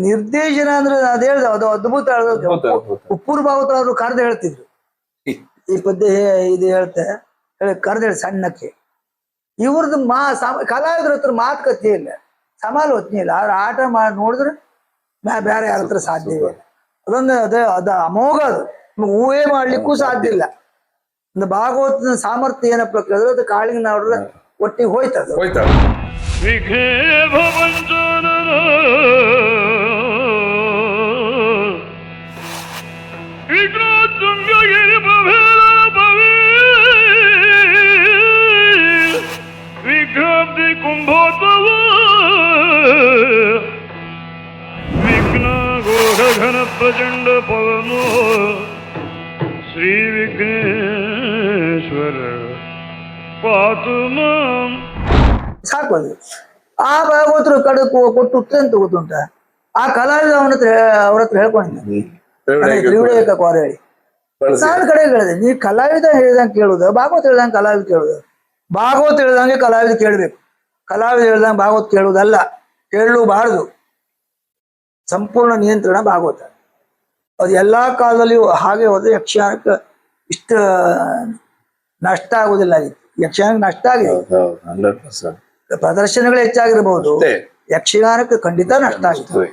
ನಿರ್ದೇಶನ ಅಂದ್ರೆ ಅದ್ ಹೇಳ್ದ ಅದು ಅದ್ಭುತ ಉಪ್ಪೂರು ಭಾಗವತರು ಕರೆದು ಹೇಳ್ತಿದ್ರು ಈ ಪದ್ಯ ಇದು ಹೇಳ್ತೆ ಕರೆದು ಹೇಳಿ ಸಣ್ಣಕ್ಕೆ ಇವ್ರದ್ದು ಕಲಾವಿದ್ರ ಹತ್ರ ಮಾತುಕತೆ ಇಲ್ಲ ಸಮಾಲೋಚನೆ ಇಲ್ಲ ಅವ್ರ ಆಟ ಮಾಡಿ ನೋಡಿದ್ರೆ ಬೇರೆ ಯಾರ ಹತ್ರ ಸಾಧ್ಯ ಇಲ್ಲ ಅದೊಂದು ಅದ ಅಮೋಘ ಅದು ಊಹೆ ಮಾಡ್ಲಿಕ್ಕೂ ಸಾಧ್ಯ ಇಲ್ಲ ಒಂದು ಭಾಗವತನ ಸಾಮರ್ಥ್ಯ ಏನಪ್ಪ ಕೇಳಿದ್ರೆ ಅದು ಕಾಳಿಂಗ ನೋಡ್ರೆ ಒಟ್ಟಿಗೆ ಹೋಯ್ತದ ವಿಘ್ನಾಬ್ದಿ ಕುಂಭೋತ್ಸವ ವಿಘ್ನ ಘೋಷ ಘನ ಪ್ರಚಂಡ ಪವನೋ ಶ್ರೀ ವಿಘ್ನೇಶ್ವರ ಪಾತು ಮಾಂ. ಸಾಕು ಆ ಭಾಗವತರು ಕಡಕು ಕೊಟ್ಟು ಉತ್ತರ ಅಂತ ಗೊತ್ತುಂಟ ಆ ಕಲಾವಿದ ಅವ್ರ ಹತ್ರ ಹೇಳ್ಕೊಂಡಿದ್ದೆ ತ್ರಿವಿಡೇಕ ಕೋರ ಹೇಳಿ ನಾನು ಕಡೆ ಹೇಳಿದೆ ನೀ ಕಲಾವಿದ ಹೇಳಿದಂಗೆ ಕೇಳುದು ಭಾಗವತ ಹೇಳ್ದಂಗೆ ಕಲಾವಿದ ಕೇಳುದು ಭಾಗವತ ಹೇಳ್ದಂಗೆ ಕಲಾವಿದ ಕೇಳ್ಬೇಕು ಕಲಾವಿದ ಹೇಳ್ದಂಗೆ ಭಾಗವತ ಕೇಳುವುದಲ್ಲ ಕೇಳಲೂಬಾರದು ಸಂಪೂರ್ಣ ನಿಯಂತ್ರಣ ಭಾಗವತ ಅದು ಎಲ್ಲಾ ಕಾಲದಲ್ಲಿಯೂ ಹಾಗೆ ಹೋದ್ರೆ ಯಕ್ಷಗಾನಕ್ಕೆ ಇಷ್ಟ ನಷ್ಟ ಆಗುದಿಲ್ಲ ಯಕ್ಷಗಾನಕ್ಕೆ ನಷ್ಟ ಆಗಿದೆ ಪ್ರದರ್ಶನಗಳು ಹೆಚ್ಚಾಗಿರ್ಬಹುದು ಯಕ್ಷಗಾನಕ್ಕೆ ಖಂಡಿತ ನಷ್ಟ ಆಗಿದೆ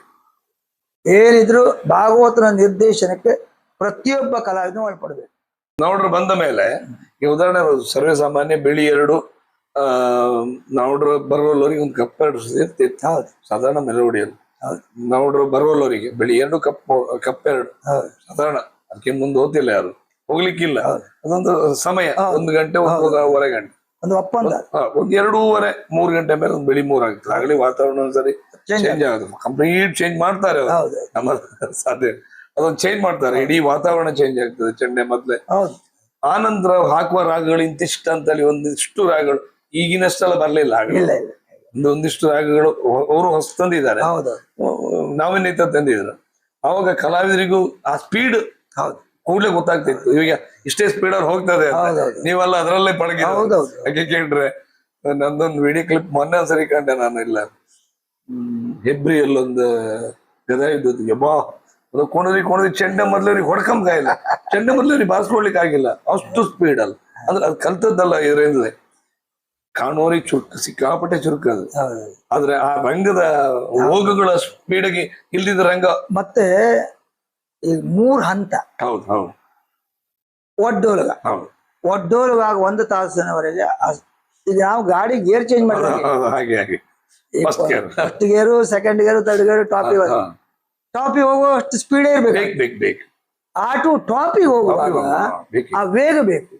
ಏನಿದ್ರು ಭಾಗವತನ ನಿರ್ದೇಶನಕ್ಕೆ ಪ್ರತಿಯೊಬ್ಬ ಕಲಾವಿದ ಒಳಪಡಬೇಕು ನಾವುಡ್ರು ಬಂದ ಮೇಲೆ ಈ ಉದಾಹರಣೆ ಸರ್ವೇ ಸಾಮಾನ್ಯ ಬೆಳಿ 2 ನಾವುಡ್ರು ಬರುವಲ್ಲವರಿಗೆ ಒಂದು ಕಪ್ಪೆರಡು ಇರ್ತಿತ್ತು ಸಾಧಾರಣ ಮೆಲೋಡಿಯಲ್ಲಿ ನಾವುಡ್ರು ಬರುವಲ್ಲವರಿಗೆ ಬೆಳಿ 2 ಕಪ್ಪೆರಡು ಸಾಧಾರಣ ಅದಕ್ಕೆ ಮುಂದೆ ಹೋಗ್ತಿಲ್ಲ ಯಾರು ಹೋಗ್ಲಿಕ್ಕಿಲ್ಲ ಅದೊಂದು ಸಮಯ 1 ಗಂಟೆ 1.5 ಗಂಟೆ ಒಂದು ಒಪ್ಪಂದ ಒಂದ್ 2:30 3 ಗಂಟೆ ಮೇಲೆ ಒಂದು ಬೆಳಿ 3 ಆಗ್ತದೆ ಆಗಲಿ ವಾತಾವರಣ ಒಂದ್ಸರಿ ಚೇಂಜ್ ಆಗುತ್ತೆ ಕಂಪ್ಲೀಟ್ ಚೇಂಜ್ ಮಾಡ್ತಾರೆ ನಮ್ಮ ಸಾಧ್ಯ ಅದೊಂದು ಚೇಂಜ್ ಮಾಡ್ತಾರೆ ಇಡೀ ವಾತಾವರಣ ಚೇಂಜ್ ಆಗ್ತದೆ ಚೆಂಡೆ ಮೊದ್ಲೆ ಆನಂತರ ಹಾಕುವ ರಾಗಗಳು ಇಂತಿಷ್ಟ ಅಂತೇಳಿ ಒಂದಿಷ್ಟು ರಾಗಗಳು ಈಗಿನಷ್ಟೆಲ್ಲ ಬರ್ಲಿಲ್ಲ ಹಾಗೆ ಒಂದಿಷ್ಟು ರಾಗಗಳು ಅವರು ಹೊಸ ತಂದಿದ್ದಾರೆ ನಾವೇನೈತ ತಂದಿದ್ರು ಅವಾಗ ಕಲಾವಿದರಿಗೂ ಆ ಸ್ಪೀಡ್ ಕೂಡ್ಲೆ ಗೊತ್ತಾಗ್ತಿತ್ತು ಈಗ ಇಷ್ಟೇ ಸ್ಪೀಡ್ ಅವ್ರು ಹೋಗ್ತದೆ ನೀವೆಲ್ಲ ಅದರಲ್ಲೇ ಪಳಗಿ ಯಾಕೆ ಕೇಳ್ರೆ ನಂದೊಂದು ವಿಡಿಯೋ ಕ್ಲಿಪ್ ಮೊನ್ನೆ ಸರಿ ಕಂಡೆ ನಾನು ಇಲ್ಲ ಹೆಬ್ರಿಯಲ್ಲೊಂದು ಗದ ಇದ್ದದ್ದು ಯಬ್ಬಾ ಅದು ಕೊಣದಿ ಚೆಂಡೆ ಮೊದ್ಲವ್ರಿಗೆ ಹೊಡ್ಕಂಬ ಇಲ್ಲ ಚೆಂಡೆ ಮೊದ್ಲವ್ರಿಗೆ ಬಾರಿಸ್ಕೊಳ್ಲಿಕ್ಕೆ ಆಗಿಲ್ಲ ಅಷ್ಟು ಸ್ಪೀಡ್ ಅಲ್ಲ ಅಂದ್ರೆ ಅದು ಕಲ್ತದ್ದಲ್ಲ ಇದರಿಂದ ಕಾಣೋರಿಗೆ ಚುರುಕು ಸಿಕ್ಕಾಪಟ್ಟೆ ಚುರುಕು ಅದು ಆದ್ರೆ ಆ ರಂಗದ ಹೋಗುಗಳ ಸ್ಪೀಡ್ಗೆ ಇಲ್ದಿದ್ದ ರಂಗ ಮತ್ತೆ ಈ 3 ಹಂತ ಹೌದು ಒಡ್ಡೋಲಗ ಒಡ್ಡೋಲಗಾಗ 1 ತಾಸಿನವರೆಗೆ ಈಗ ನಾವು ಗಾಡಿ ಗೇರ್ ಚೇಂಜ್ ಹಾಗೆ ಫಸ್ಟ್ ಗೇರು ಸೆಕೆಂಡ್ ಗೇರು ಥರ್ಡ್ ಗೇರು ಟಾಪಿಗೆ ಹೋಗುವ ಅಷ್ಟು ಸ್ಪೀಡೇ ಇರ್ಬೇಕು ಆಟೋ ಟಾಪಿಗೆ ಹೋಗುವಾಗ ಆ ವೇಗ ಬೇಕು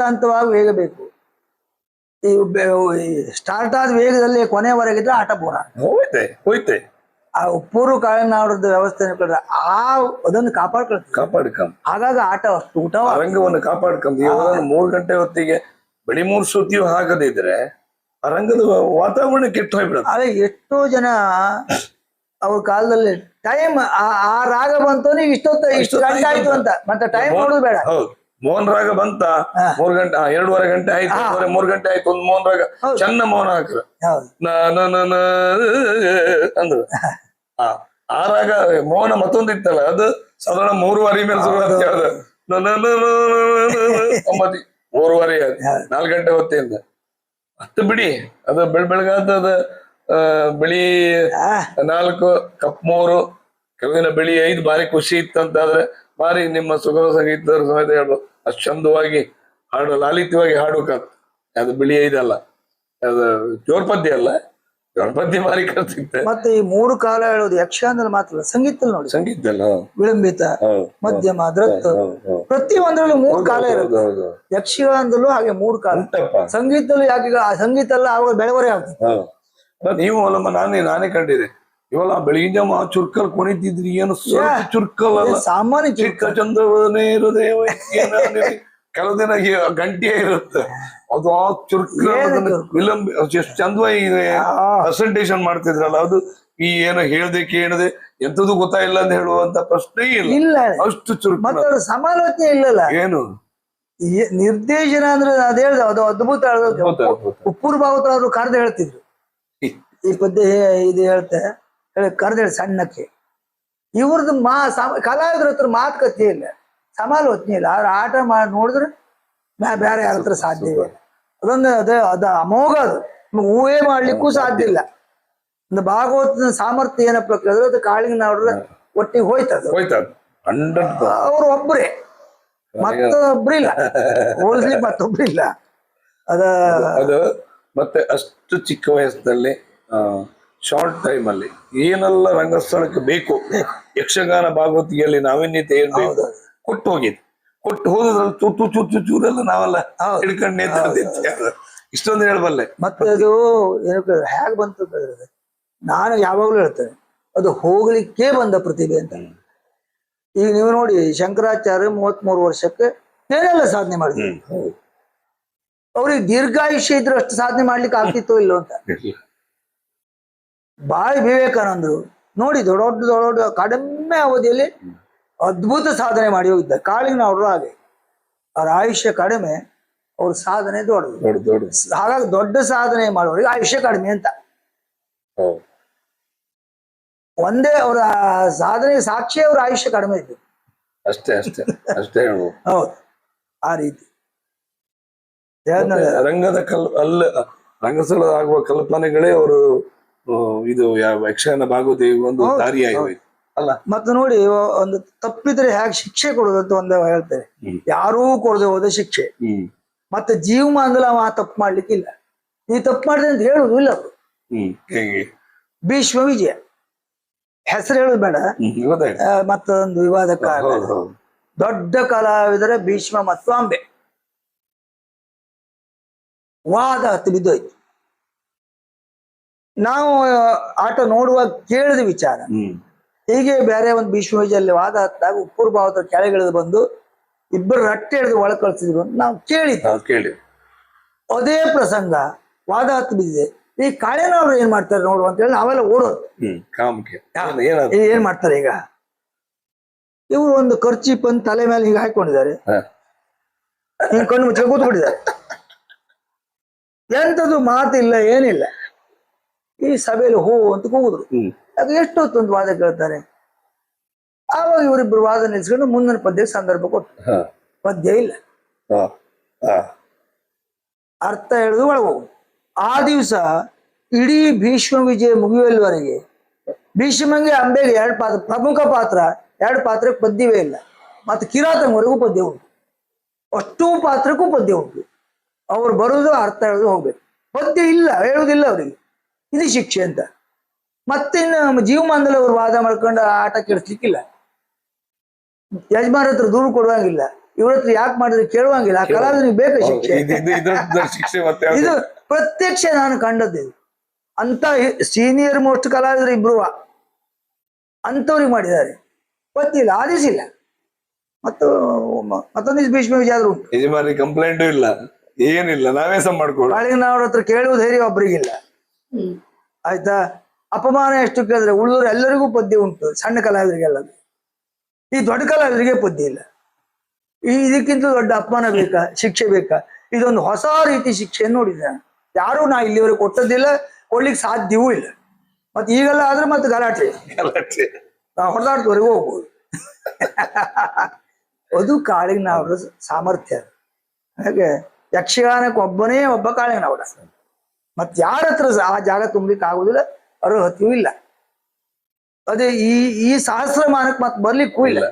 ಹಂತವಾಗಿ ವೇಗ ಬೇಕು ಈ ಸ್ಟಾರ್ಟ್ ಆದ ವೇಗದಲ್ಲಿ ಕೊನೆವರೆಗಿದ್ರೆ ಆಟ ಬೋರ ಹೋಯ್ತೆ ಆ ಪೂರ್ವ ಕಾಳಿನಾಡದ ವ್ಯವಸ್ಥೆ ಅದನ್ನು ಕಾಪಾಡ್ಕೊಳ್ತೀವಿ ಹಾಗಾಗಿ ಆಟ ಅಷ್ಟು ಊಟ ರಂಗವನ್ನು ಕಾಪಾಡ್ಕೊಂಡ್ 3 ಗಂಟೆ ಹೊತ್ತಿಗೆ ಬೆಳಿ 3 ಶ್ರುತಿಯು ಹಾಕದಿದ್ರೆ ಆ ರಂಗದ ವಾತಾವರಣ ಕೆಟ್ಟು ಹೋಗ್ಬಿಡುತ್ತೆ ಅದೇ ಎಷ್ಟೋ ಜನ ಅವ್ರ ಕಾಲದಲ್ಲಿ ಟೈಮ್ ಆ ರಾಗ ಬಂತು ಇಷ್ಟು ಗಂಟೆ ಆಯ್ತು ಅಂತ ಮತ್ತೆ ಟೈಮ್ ನೋಡುದು ಬೇಡ ಮೋಹನ್ ರಾಗ ಬಂತ 3 ಗಂಟೆ 2.5 ಗಂಟೆ ಆಯ್ತು 3 ಗಂಟೆ ಆಯ್ತು ಒಂದು ಮೋಹನ್ ರಾಗ ಚೆನ್ನ ಮೋಹನ ಹಾಕ್ರ ಅಂದ್ರು ಆ ರಾಗ ಮೋಹನ ಮತ್ತೊಂದು ಇತ್ತಲ್ಲ ಅದು ಸಾಧಾರಣ 3:30 ಮೇಲೆ ಶುರುವಾತ 3:30 4 ಗಂಟೆ ಹೊತ್ತಿಂದ ಮತ್ತೆ ಬಿಡಿ ಅದು ಬೆಳಗಾದ ಬೆಳಿ 4 ಕಪ್ 3 ಕೆಲವಿನ ಬೆಳಿ 5 ಬಾರಿ ಖುಷಿ ಇತ್ತಂತಾದ್ರೆ ಬಾರಿ ನಿಮ್ಮ ಸುಗಮ ಸಂಗೀತದವ್ರ ಸಮೇತ ಹೇಳ್ಬೋದು ಅಷ್ಟು ಚಂದವಾಗಿ ಹಾಡು ಲಾಲಿತ್ಯವಾಗಿ ಹಾಡೋಕಾತ್ ಅದು ಬೆಳಿ 5 ಅಲ್ಲ ಅದು ಜೋರ್ಪದ್ಯ ಅಲ್ಲ ಜೋರ್ಪದ್ಯ ಬಾರಿ ಕರ್ತಿತ್ತೆ ಮತ್ತೆ ಈ 3 ಕಾಲ ಹೇಳೋದು ಯಕ್ಷಗಾನದಲ್ಲಿ ಮಾತ್ರ ಸಂಗೀತದಲ್ಲಿ ನೋಡಿ ಸಂಗೀತಲ್ಲ ವಿಳಂಬಿತ ಮಧ್ಯಮ ಧೃತ್ ಪ್ರತಿಯೊಂದ್ರಲ್ಲೂ 3 ಕಾಲ ಇರುತ್ತೆ ಯಕ್ಷಗಾನದಲ್ಲೂ ಹಾಗೆ 3 ಕಾಲ ಸಂಗೀತದಲ್ಲೂ ಯಾಕೆ ಸಂಗೀತ ಎಲ್ಲ ಆವಾಗ ಬೆಳವರೆ ಆಗ್ತದೆ ನೀವು ಅಲ್ಲಮ್ಮ ನಾನೇ ಕಂಡಿದೆ ಇವೆಲ್ಲ ಬೆಳಗಿನ ಜಾವ ಚುರ್ಕಲ್ ಕುಣಿತಿದ್ರಿ ಏನು ಚುರ್ಕಲ್ ಅಲ್ಲ ಸಾಮಾನ್ಯ ಚಿಕ್ಕ ಚಂದ್ರವನೇ ಹೃದಯ ಕೆಲವು ದಿನ ಗಂಟೆ ಇರುತ್ತೆ ಅದು ಆ ಚುರ್ಕ ವಿಲಂಬ ಎಷ್ಟು ಚಂದವಾಗಿ ಪ್ರೆಸೆಂಟೇಶನ್ ಮಾಡ್ತಿದ್ರಲ್ಲ ಅದು ಈ ಏನೋ ಹೇಳ್ದೆ ಕೇಳದೆ ಎಂತದ್ದು ಗೊತ್ತಾಯಿಲ್ಲ ಅಂತ ಹೇಳುವಂತ ಪ್ರಶ್ನೆ ಇಲ್ಲ ಅಷ್ಟು ಚುರುಕು ಮತ್ತೆ ಸಮಾಲೋಚನೆ ಇಲ್ಲಲ್ಲ ಏನು ನಿರ್ದೇಶನ ಅಂದ್ರೆ ಅದ್ ಹೇಳ್ದ ಅದು ಅದ್ಭುತ ಉಪ್ಪೂರು ಭಾಗವತರು ಕರೆದು ಹೇಳ್ತಿದ್ರು ಈ ಪದ್ಯ ಇದು ಹೇಳ್ತೆ ಹೇಳಿ ಕರೆದೇಳಿ ಸಣ್ಣಕ್ಕೆ. ಇವ್ರದ್ದು ಕಲಾವಿದ್ರ ಹತ್ರ ಮಾತುಕತೆ ಇಲ್ಲ, ಸಮಾಲೋಚನೆ ಇಲ್ಲ. ಆದ್ರೆ ಆಟ ಮಾಡಿ ನೋಡಿದ್ರೆ ಬೇರೆ ಯಾರ ಹತ್ರ ಸಾಧ್ಯ ಇಲ್ಲ. ಅದೊಂದು ಅದ ಅಮೋಘ, ಅದು ಊಹೆ ಮಾಡ್ಲಿಕ್ಕೂ ಸಾಧ್ಯ ಇಲ್ಲ. ಒಂದು ಭಾಗವತನ ಸಾಮರ್ಥ್ಯ ಏನಪ್ಪ ಕೇಳಿದ್ರೆ ಅದು ಕಾಳಿಂಗನವರ ಒಟ್ಟಿಗೆ ಹೋಯ್ತದ. ಅವ್ರು ಒಬ್ರೇ, ಮತ್ತೊಬ್ರಿಲ್ಲ, ಹೋಲಿಸ್ಲಿಕ್ಕೆ ಮತ್ತೊಬ್ರಿಲ್ಲ. ಅದು ಮತ್ತೆ ಅಷ್ಟು ಚಿಕ್ಕ ವಯಸ್ಸಿನಲ್ಲಿ ಶಾರ್ಟ್ ಟೈಮ್ ಅಲ್ಲಿ ಏನೆಲ್ಲ ರಂಗಸ್ಥಳಕ್ಕೆ ಬೇಕು, ಯಕ್ಷಗಾನ ಭಾಗವತಿಗೆಯಲ್ಲಿ ನಾವೀನ್ಯತೆ ಏನ್ ಬೇಕು ಕೊಟ್ಟು ಹೋಗಿದ್ದು. ಕೊಟ್ಟು ಹೋದ್ರಲ್ಲಿ ಚೂಟು ಚೂಟು ಚೂರೆಲ್ಲ ನಾವೆಲ್ಲ ಹಿಡ್ಕೊಂಡು ನೇತಾಡ್ತಿದ್ದೆ. ಇಷ್ಟೊಂದು ಹೇಳಬಲ್ಲೆ. ಮತ್ತೆ ಅದು ಹೇಗ್ ಬಂತು ಹೇಳಿದ್ರೆ, ನಾನು ಯಾವಾಗ್ಲೂ ಹೇಳ್ತೇನೆ ಅದು ಹೋಗ್ಲಿಕ್ಕೆ ಬಂದ ಪ್ರತಿಭೆ ಅಂತ. ಈಗ ನೀವು ನೋಡಿ, ಶಂಕರಾಚಾರ್ಯ 33 ವರ್ಷಕ್ಕೆ ಏನೆಲ್ಲ ಸಾಧನೆ ಮಾಡಿದ್ರು. ಅವ್ರಿಗೆ ದೀರ್ಘಾಯುಷ್ಯ ಇದ್ರೆ ಅಷ್ಟು ಸಾಧನೆ ಮಾಡ್ಲಿಕ್ಕೆ ಆಗ್ತಿತ್ತೋ ಇಲ್ಲೋ ಅಂತ. ಬಾಳಿ ವಿವೇಕಾನಂದರು ನೋಡಿ, ದೊಡ್ಡ ದೊಡ್ಡ ಕಡಿಮೆ ಅವಧಿಯಲ್ಲಿ ಅದ್ಭುತ ಸಾಧನೆ ಮಾಡಿ ಹೋಗಿದ್ದಾರೆ. ಕಾಳಿಂಗನವರು ಹಾಗೆ, ಅವ್ರ ಆಯುಷ್ಯ ಕಡಿಮೆ, ಅವ್ರ ಸಾಧನೆ ದೊಡ್ಡದು. ಹಾಗಾಗಿ ದೊಡ್ಡ ಸಾಧನೆ ಮಾಡೋರಿಗೆ ಆಯುಷ್ಯ ಕಡಿಮೆ ಅಂತ. ಒಂದೇ ಅವರ ಸಾಧನೆ ಸಾಕ್ಷಿ ಅವ್ರ ಆಯುಷ್ಯ ಕಡಿಮೆ ಇತ್ತು. ಅಷ್ಟೇ ಹೌದು, ಆ ರೀತಿ ರಂಗದ ರಂಗಸ್ಥಳ ಆಗುವ ಕಲ್ಪನೆಗಳೇ ಅವರು ಇದು ಯಕ್ಷಗಾನ ಭಾಗವತಿ ಒಂದು ದಾರಿಯಾಗಿ ಹೋಯ್ತು ಅಲ್ಲ. ಮತ್ತೆ ನೋಡಿ, ಒಂದು ತಪ್ಪಿದ್ರೆ ಹೇಗೆ ಶಿಕ್ಷೆ ಕೊಡೋದಂತ ಒಂದು ಹೇಳ್ತಾರೆ. ಯಾರೂ ಕೊಡದೆ ಹೋದ ಶಿಕ್ಷೆ. ಮತ್ತೆ ಜೀವಮಾನದಲ್ಲಿ ಅವ ತಪ್ಪು ಮಾಡ್ಲಿಕ್ಕಿಲ್ಲ. ನೀ ತಪ್ಪು ಮಾಡಿದೆ ಅಂತ ಹೇಳುದು ಇಲ್ಲ ಅವರು. ಭೀಷ್ಮ ವಿಜಯ ಹೆಸರು ಹೇಳುದು ಬೇಡ, ಮತ್ತೊಂದು ವಿವಾದ ಕಾರಣ. ದೊಡ್ಡ ಕಲಾವಿದರ ಭೀಷ್ಮ ಮತ್ತು ಅಂಬೆ ವಾದ ಹತ್ತು ಬಿದ್ದೋಯ್ತು. ನಾವು ಆಟ ನೋಡುವಾಗ ಕೇಳಿದ ವಿಚಾರ ಹೀಗೆ. ಬೇರೆ ಒಂದು ಭೀಷ್ಮ ವಿಜಯಲ್ಲಿ ವಾದ ಹತ್ತಾಗ ಉಪ್ಪೂರು ಭಾವದ ಕೆಳಗಿಳಿದು ಬಂದು ಇಬ್ಬರು ರಟ್ಟೆ ಹಿಡಿದು ಒಳ ಕಳ್ಸಿದ್ರು ಅಂತ ನಾವು ಕೇಳಿದ್ವಿ. ಅದೇ ಪ್ರಸಂಗ ವಾದ ಹತ್ತು ಬಿದ್ದಿದೆ. ಈ ಕಾಳಿಂಗನವರು ಏನ್ ಮಾಡ್ತಾರೆ ನೋಡು ಅಂತ ಹೇಳಿ ನಾವೆಲ್ಲ ಓಡೋದು. ಏನ್ ಮಾಡ್ತಾರೆ ಈಗ, ಇವರು ಒಂದು ಖರ್ಚೀಪ್ ಅಂತ ತಲೆ ಮೇಲೆ ಹೀಗೆ ಹಾಕೊಂಡಿದ್ದಾರೆ, ಹಿಂಗ್ ಕಣ್ಣು ಮುಚ್ಚ ಕೂತ್ಕೊಂಡಿದ್ದಾರೆ. ಎಂತದ್ದು ಮಾತಿಲ್ಲ, ಏನಿಲ್ಲ. ಈ ಸಭೆಯಲ್ಲಿ ಹೋ ಅಂತ ಕೂಗುದ್ರು. ಅದು ಎಷ್ಟೊತ್ತು ಒಂದು ವಾದ ಕೇಳ್ತಾರೆ. ಆವಾಗ ಇವರಿಬ್ರು ವಾದ ನಿಲ್ಸ್ಕೊಂಡು ಮುಂದಿನ ಪದ್ಯಕ್ಕೆ ಸಂದರ್ಭ ಕೊಟ್ಟು, ಪದ್ಯ ಇಲ್ಲ, ಅರ್ಥ ಹೇಳಿದು ಒಳಗೆ ಹೋಗುದು. ಆ ದಿವಸ ಇಡೀ ಭೀಷ್ಮ ವಿಜಯ ಮುಗಿಯುವಲ್ಲಿವರೆಗೆ ಭೀಷ್ಮಂಗೆ ಅಂಬೆಗೆ 2 ಪಾತ್ರ, ಪ್ರಮುಖ ಪಾತ್ರ 2 ಪಾತ್ರಕ್ಕೆ ಪದ್ಯವೇ ಇಲ್ಲ. ಮತ್ತೆ ಕಿರಾತಂವರೆಗೂ ಪದ್ಯ ಉಂಟು, ಅಷ್ಟೂ ಪಾತ್ರಕ್ಕೂ ಪದ್ಯ ಉಂಟು. ಅವ್ರು ಬರುದು ಅರ್ಥ ಹೇಳುದು ಹೋಗ್ಬೇಕು, ಪದ್ಯ ಇಲ್ಲ, ಹೇಳುದಿಲ್ಲ ಅವರಿಗೆ. ಇದು ಶಿಕ್ಷೆ ಅಂತ. ಮತ್ತೆ ಇನ್ನು ಜೀವಮಾನದಲ್ಲಿ ಅವ್ರು ವಾದ ಮಾಡ್ಕೊಂಡು ಆಟ ಕೆಡಿಸ್ಲಿಕ್ಕಿಲ್ಲ. ಯಜಮಾನ ಹತ್ರ ದೂರು ಕೊಡುವಂಗಿಲ್ಲ, ಇವ್ರ ಹತ್ರ ಯಾಕೆ ಮಾಡಿದ್ರೆ ಕೇಳುವಂಗಿಲ್ಲ. ಆ ಕಲಾವಿದನಿಗೆ ಬೇಕು ಶಿಕ್ಷೆ. ಇದು ಪ್ರತ್ಯಕ್ಷ ನಾನು ಕಂಡದ್ದು. ಅಂತ ಸೀನಿಯರ್ ಮೋಸ್ಟ್ ಕಲಾವಿದರು ಇಬ್ರು ಅಂತವ್ರಿಗೆ ಮಾಡಿದ್ದಾರೆ, ಪದ್ಯ ಇಲ್ಲ, ಆದೇಶಿಲ್ಲ. ಮತ್ತೊಂದಿಷ್ಟು ಭೀಷ್ಮ ವಿಜಯ ಆದ್ರೂ ಉಂಟು. ಯಜಮಾನಿ ಕಂಪ್ಲೇಂಟು ಇಲ್ಲ, ಏನಿಲ್ಲ, ನಾವೇ ಸಹ ಮಾಡ್ಕೊಳ್ಳಿ. ಕಾಳಿಂಗನವ್ರ ಹತ್ರ ಕೇಳುವ ಧೈರ್ಯ ಒಬ್ರಿಗಿಲ್ಲ. ಆಯ್ತಾ, ಅಪಮಾನ ಎಷ್ಟು ಕೇಳಿದ್ರೆ ಉಳಿದವರು ಎಲ್ಲರಿಗೂ ಪದ್ಯ ಉಂಟು, ಸಣ್ಣ ಕಲಾವಿದರಿಗೆಲ್ಲ. ಈ ದೊಡ್ಡ ಕಲಾವಿದರಿಗೆ ಪದ್ಯ ಇಲ್ಲ. ಇದಕ್ಕಿಂತ ದೊಡ್ಡ ಅಪಮಾನ ಬೇಕಾ, ಶಿಕ್ಷೆ ಬೇಕಾ? ಇದೊಂದು ಹೊಸ ರೀತಿ ಶಿಕ್ಷೆಯನ್ನು ನೋಡಿದ್ದೆ. ಯಾರು ನಾ ಇಲ್ಲಿವರೆಗೆ ಕೊಟ್ಟದ್ದಿಲ್ಲ, ಕೊಡ್ಲಿಕ್ಕೆ ಸಾಧ್ಯವೂ ಇಲ್ಲ. ಮತ್ತೆ ಈಗೆಲ್ಲ ಆದ್ರೆ ಮತ್ತೆ ಗಲಾಟೆ ನಾವು ಹೊಡೆದಾಡ್ದವರೆಗೂ ಹೋಗ್ಬೋದು. ಅದು ಕಾಳಿಂಗನವರ ಸಾಮರ್ಥ್ಯ. ಹಾಗೆ ಯಕ್ಷಗಾನಕ್ಕೆ ಒಬ್ಬನೇ ಒಬ್ಬ ಕಾಳಿಂಗನವರ. ಮತ್ ಯಾರ ಹತ್ರ ಆ ಜಾಗ ತುಂಬ್ಲಿಕ್ಕೆ ಆಗುದಿಲ್ಲ, ಅರ್ಹತೆಯೂ ಇಲ್ಲ. ಅದೇ ಈ ಸಹಸ್ರಮಾನಕ್ಕೆ ಮತ್ತೆ ಬರ್ಲಿಕ್ಕೂ ಇಲ್ಲ,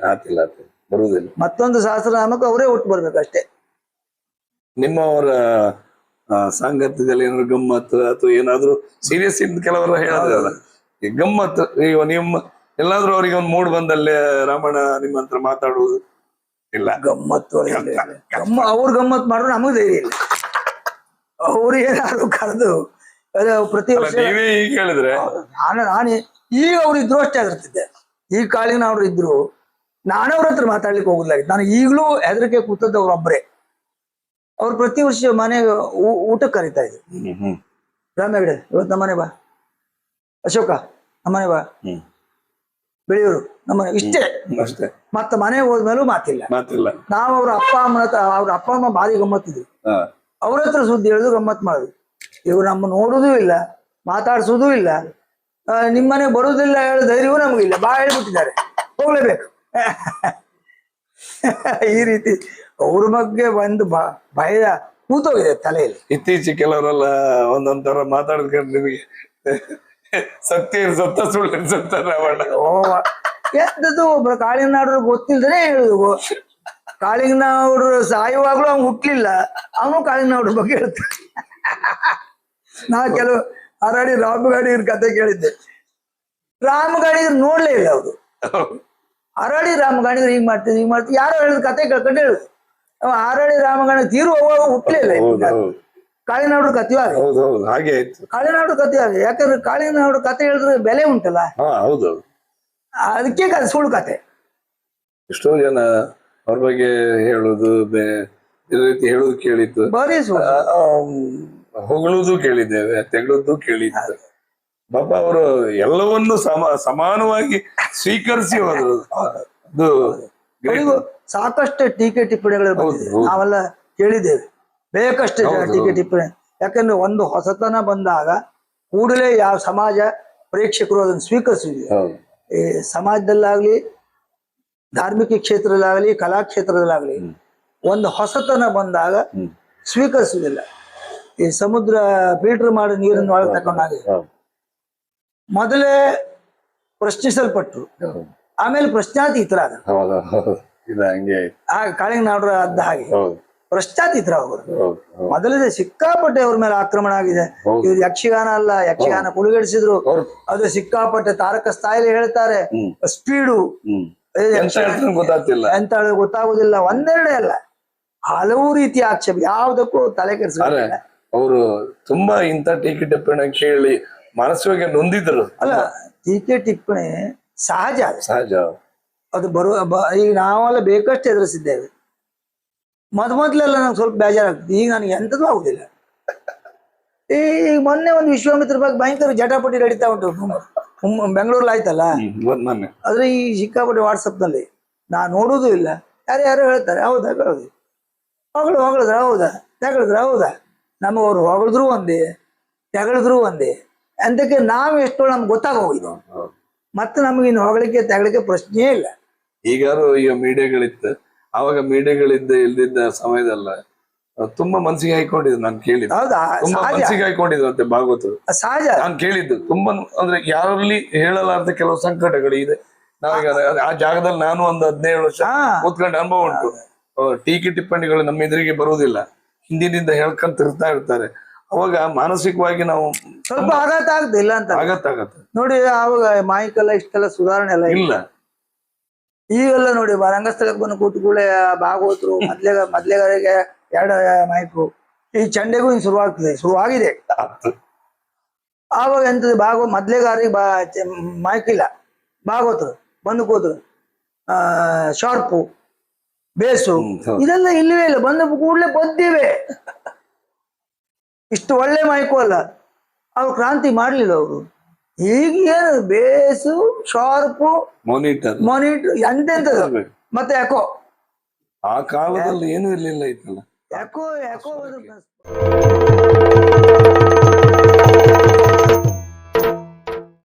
ಬರುವುದಿಲ್ಲ. ಮತ್ತೊಂದು ಸಹಸ್ರನಾಮಕ್ಕೆ ಅವರೇ ಒಟ್ಟು ಬರ್ಬೇಕಷ್ಟೇ. ನಿಮ್ಮವರ ಸಾಂಗತ್ಯದಲ್ಲಿ ಏನಾದ್ರು ಗಮ್ಮತ್ತು ಅಥವಾ ಏನಾದ್ರು ಸೀರಿಯಸ್ ಇನ್ ಕೆಲವರು ಹೇಳೋದಿಲ್ಲ, ಈ ಗಮ್ಮತ್ತು. ಈಗ ನಿಮ್ಮ ಎಲ್ಲಾದ್ರೂ ಅವ್ರಿಗೆ ಒಂದು ಮೂಡ್ ಬಂದಲ್ಲೇ ರಾಮಣ್ಣ ನಿಮ್ಮ ಹತ್ರ ಮಾತಾಡುವುದು ಇಲ್ಲ? ಗಮ್ಮತ್ತು ಅವ್ರು ಗಮ್ಮತ್ ಮಾಡ್ರು, ನಮಗ್ ಧೈರ್ಯ ಇಲ್ಲ. ಅವ್ರು ಏನಾದ್ರು ಕರೆದು ಪ್ರತಿ ವರ್ಷ ನೀವೇ ಈಗ ಹೇಳಿದ್ರೆ ನಾನೇ ಈಗ ಅವ್ರು ಇದ್ರು ಅಷ್ಟೇ ಆಗಿರ್ತಿದ್ದೆ. ಈಗ ಕಾಳಿಂಗನವ್ರು ಇದ್ರು, ನಾನವ್ರ ಹತ್ರ ಮಾತಾಡ್ಲಿಕ್ಕೆ ಹೋಗುದಿಲ್ಲ. ನಾನು ಈಗಲೂ ಹೆದರಿಕೆ ಕೂತದ್ದು ಒಬ್ಬರೇ. ಅವ್ರು ಪ್ರತಿ ವರ್ಷ ಮನೆಗೆ ಊಟಕ್ಕೆ ಕರೀತಾ ಇದ್ರು. ರಾಮೇಗಡೆ ಇವತ್ತು ನಮ್ಮನೆ ಬಾ, ಅಶೋಕ ನಮ್ಮನೆ ಬಾ, ಬೆಳೆಯೂರು ನಮ್ಮನೆ, ಇಷ್ಟೇ. ಮತ್ತೆ ಮನೆಗೆ ಹೋದ್ಮೇಲೂ ಮಾತಿಲ್ಲ. ನಾವು ಅವ್ರ ಅಪ್ಪ ಅಮ್ಮ ಭಾರಿ ಗಮ್ಮತ್ತಿದ್ರು. ಅವ್ರ ಹತ್ರ ಸುದ್ದಿ ಹೇಳುದು, ಗಮ್ಮತ್ ಮಾಡುದು. ಇವ್ರು ನಮ್ಮ ನೋಡುದೂ ಇಲ್ಲ, ಮಾತಾಡ್ಸೋದೂ ಇಲ್ಲ. ನಿಮ್ಮನೆ ಬರುವುದಿಲ್ಲ ಹೇಳೋ ಧೈರ್ಯವೂ ನಮಗಿಲ್ಲ, ಬಾ ಹೇಳ್ಬಿಟ್ಟಿದ್ದಾರೆ, ಹೋಗ್ಲೇಬೇಕು. ಈ ರೀತಿ ಅವ್ರ ಬಗ್ಗೆ ಒಂದು ಭಯ ಕೂತೋಗಿದೆ ತಲೆಯಲ್ಲಿ. ಇತ್ತೀಚೆಗೆ ಕೆಲವರೆಲ್ಲ ಒಂದೊಂದರ ಮಾತಾಡ್ಕೊಂಡು ನಿಮಗೆ ಸತ್ಯ ಸತ್ತ ಸುಳ್ಳು ಸತ್ತ ರಾವಣ. ಓ ಎಂತದ್ದು ಒಬ್ಬ ಕಾಳಿಂಗನಾಡ್ರು ಗೊತ್ತಿಲ್ದೇನೆ ಹೇಳುದು. ಕಾಳಿಂಗನಾಡ್ರು ಸಾಯುವಾಗ್ಲೂ ಅವ್ನು ಹುಟ್ಲಿಲ್ಲ, ಅವನು ಕಾಳಿಂಗನಾಡ್ರ ಬಗ್ಗೆ ಹೇಳ್ತಾನೆ. ನಾ ಕೆಲವು ಹರಾಡಿ ರಾಮಗಾಡಿಗರ ಕತೆ ಕೇಳಿದ್ದೆ. ರಾಮಗಾಡಿಗರು ನೋಡ್ಲೇ ಇಲ್ಲ ಅವರು. ಹರಾಡಿ ರಾಮಗಾಣಿಗರು ಹಿಂಗ್ ಮಾಡ್ತಿದ್ರು ಯಾರೋ ಹೇಳಿದ ಕತೆ ಕೇಳ್ಕೊಂಡು ಹೇಳುದು. ಹರಾಡಿ ರಾಮಗಾಣ ತೀರು ಹೋಗುವಾಗ ಹುಟ್ಲೇ ಇಲ್ಲ. ಕಾಳಿನಾಡು ಕಥೆಯಾಗ ಹಾಗೆ ಆಯ್ತು. ಕಾಳಿನಾಡು ಕಥೆಯಾಗ, ಯಾಕಂದ್ರೆ ಕಾಳಿನಾಡು ಕತೆ ಹೇಳಿದ್ರೆ ಬೆಲೆ ಉಂಟಲ್ಲ, ಹೌದು, ಅದಕ್ಕೆ ಸುಳ್ಳು ಕತೆ. ಎಷ್ಟೋ ಜನ ಅವ್ರ ಬಗ್ಗೆ ಹೇಳುದು ಇದೇ ರೀತಿ ಹೇಳುದು ಕೇಳಿತ್ತು, ಬರೀ ಹೊಗಳುದು ಕೇಳಿದ್ದೇವೆ, ತೆಗಳುದು ಕೇಳಿದ್ದು. ಪಾಪ ಅವರು ಎಲ್ಲವನ್ನೂ ಸಮಾನವಾಗಿ ಸ್ವೀಕರಿಸಿ ಹೋದ್ರು. ಅದು ಸಾಕಷ್ಟು ಟೀಕೆ ಟಿಪ್ಪಣಿಗಳು ಬಂದಿದೆ, ನಾವೆಲ್ಲ ಕೇಳಿದ್ದೇವೆ, ಬೇಕಷ್ಟು ಟೀಕೆ ಟಿಪ್ಪಣಿ. ಯಾಕಂದ್ರೆ ಒಂದು ಹೊಸತನ ಬಂದಾಗ ಕೂಡಲೇ ಯಾವ ಸಮಾಜ ಪ್ರೇಕ್ಷಕರು ಅದನ್ನು ಸ್ವೀಕರಿಸಿದೆ. ಈ ಸಮಾಜದಲ್ಲಾಗ್ಲಿ, ಧಾರ್ಮಿಕ ಕ್ಷೇತ್ರದಲ್ಲಾಗ್ಲಿ, ಕಲಾ ಕ್ಷೇತ್ರದಲ್ಲಾಗ್ಲಿ ಒಂದು ಹೊಸತನ ಬಂದಾಗ ಸ್ವೀಕರಿಸುವುದಿಲ್ಲ. ಈ ಸಮುದ್ರ ಫಿಲ್ಟರ್ ಮಾಡಿ ನೀರನ್ನು ಒಳಗೆ ತಕೊಂಡಾಗ ಮೊದಲೇ ಪ್ರಶ್ನಿಸಲ್ಪಟ್ರು, ಆಮೇಲೆ ಪ್ರಶ್ನಾತೀತರಾದ. ಕಾಳಿಂಗನಾಡ್ರ ಅದ್ದ ಹಾಗೆ ಪ್ರಶ್ನಾತೀತರ ಅವರು. ಮೊದಲೇ ಸಿಕ್ಕಾಪಟ್ಟೆ ಅವ್ರ ಮೇಲೆ ಆಕ್ರಮಣ ಆಗಿದೆ. ಇದು ಯಕ್ಷಗಾನ ಅಲ್ಲ, ಯಕ್ಷಗಾನ ಕುಳಿಗೆಡಿಸಿದ್ರು, ಅದು ಸಿಕ್ಕಾಪಟ್ಟೆ ತಾರಕ ಸ್ಥಾಯಿಲಿ ಹೇಳ್ತಾರೆ. ಸ್ಪೀಡು ಎಂತ ಗೊತ್ತಾಗುದಿಲ್ಲ, ಒಂದೆರಡೇ ಅಲ್ಲ, ಹಲವು ರೀತಿಯ ಆಕ್ಷೇಪ, ಯಾವುದಕ್ಕೂ ತಲೆ ಕೆಡಿಸ್ತಾರೆ. ಅವರು ತುಂಬಾ ಇಂಥ ಟೀಕೆ ಟಿಪ್ಪಣಿ ಕೇಳಿ ಮನಸ್ಸಿಗೆ ನೊಂದಿದ್ರು. ಅಲ್ಲ, ಟೀಕೆ ಟಿಪ್ಪಣಿ ಸಹಜ, ಸಹಜ. ಅದು ಈಗ ನಾವೆಲ್ಲ ಬೇಕಷ್ಟು ಎದುರಿಸಿದ್ದೇವೆ. ಮೊದ್ಲೆಲ್ಲ ನಂಗೆ ಸ್ವಲ್ಪ ಬೇಜಾರಾಗ್ತದೆ, ಈಗ ನನಗೆ ಎಂಥದ್ದು ಆಗುದಿಲ್ಲ. ಈಗ ಮೊನ್ನೆ ಒಂದು ವಿಶ್ವಾಮಿತ್ರ ಬಗ್ಗೆ ಭಯಂಕರ ಜಟಾಪಟಿ ನಡೀತಾ ಉಂಟು, ಬೆಂಗಳೂರಲ್ಲಿ ಆಯ್ತಲ್ಲ. ಆದ್ರೆ ಈ ಸಿಕ್ಕಾಪಟ್ಟಿ ವಾಟ್ಸಪ್ ನಲ್ಲಿ ನಾ ನೋಡುವುದೂ ಇಲ್ಲ, ಯಾರು ಹೇಳ್ತಾರೆ ಹೌದಾ ಹೇಳೋದು, ಹೊಗಳಿದ್ರ ಹೌದಾ, ತೆಗಳಿದ್ರ ಹೌದಾ. ನಮಗವ್ರು ಹೊಗಳಿದ್ರು ಒಂದೇ, ತೆಗಳಿದ್ರು ಒಂದೇ, ಅಂತಕ್ಕೆ ನಾವು ಎಷ್ಟೋ ನಮ್ಗೆ ಗೊತ್ತಾಗೋಗಿದ್ದು. ಮತ್ತೆ ನಮಗಿನ್ನು ಹೊಗಳಿಕೆ ತೆಗಳಿಕೆ ಪ್ರಶ್ನೆಯೇ ಇಲ್ಲ. ಈಗಾರು ಈಗ ಮೀಡಿಯಾಗಳಿತ್ತು, ಅವಾಗ ಮೀಡಿಯಾಗಳಿದ್ದ ಇಲ್ದಿದ್ದ ಸಮಯದಲ್ಲ ತುಂಬಾ ಮನ್ಸಿಗೆ ಹಾಕೊಂಡಿದ್ದು ನಾನು ಕೇಳಿದ್ದು. ತುಂಬಾ ಮನ್ಸಿಗೆ ಹಾಕೊಂಡಿದ್ರಂತೆ ಭಾಗವತರು, ಸಹಜ. ನಾನು ಕೇಳಿದ್ದು ತುಂಬಾ, ಅಂದ್ರೆ ಯಾರಲ್ಲಿ ಹೇಳಲಾರ್ದ ಕೆಲವು ಸಂಕಟಗಳು ಇದೆ. ನಾವೀಗ ಆ ಜಾಗದಲ್ಲಿ ನಾನು ಒಂದು 17 ವರ್ಷ ಕೂತ್ಕೊಂಡು ಅನುಭವ ಉಂಟು. ಟೀಕೆ ಟಿಪ್ಪಣಿಗಳು ನಮ್ಮ ಎದುರಿಗೆ ಬರುವುದಿಲ್ಲ, ಹಿಂದಿನಿಂದ ಹೇಳ್ಕೊಂತ ಇರ್ತಾರೆ. ಅವಾಗ ಮಾನಸಿಕವಾಗಿ ನಾವು ಸ್ವಲ್ಪ ಆಘಾತ ಆಗುದಿಲ್ಲ ಅಂತ. ಆಗತ್ತೆ ನೋಡಿ, ಅವಾಗ ಮಾಹಿಕೆಲ್ಲ ಇಷ್ಟೆಲ್ಲ ಸುಧಾರಣೆ ಎಲ್ಲ ಇಲ್ಲ. ಈಗೆಲ್ಲ ನೋಡಿ, ರಂಗಸ್ಥಳಕ್ಕೆ ಬಂದು ಕೂತ್ಕೊಳ್ಳೆ ಭಾಗವತರು ಮೊದ್ಲೆಗಾರಿಗೆ 2 ಮೈಕು, ಈ ಚಂಡೆಗೂ ಇನ್ನು ಶುರುವಾಗಿದೆ. ಆವಾಗ ಎಂತದ್ದು, ಮೊದ್ಲೆಗಾರಿಗೆ ಮೈಕ್ ಇಲ್ಲ, ಭಾಗವತರು ಬಂದು ಕೂತರು, ಶಾರ್ಪು, ಬೇಸು, ಇದೆಲ್ಲ ಇಲ್ಲವೇ ಇಲ್ಲ. ಬಂದ ಕೂಡಲೇ ಬದ್ದೇವೆ. ಇಷ್ಟು ಒಳ್ಳೆ ಮೈಕು ಅಲ್ಲ, ಅವ್ರು ಕ್ರಾಂತಿ ಮಾಡ್ಲಿಲ್ಲ ಅವರು. ಈಗ ಏನು ಬೇಸು, ಶಾರ್ಪು, ಮಾನಿಟರ್ ಎಂತೆಂತದ್ದು, ಮತ್ತೆ ಯಾಕೋ ಆ ಕಾಲದಲ್ಲಿ ಏನು ಇರ್ಲಿಲ್ಲ, ಇತ್ತಲ್ಲ ಯಾಕೋ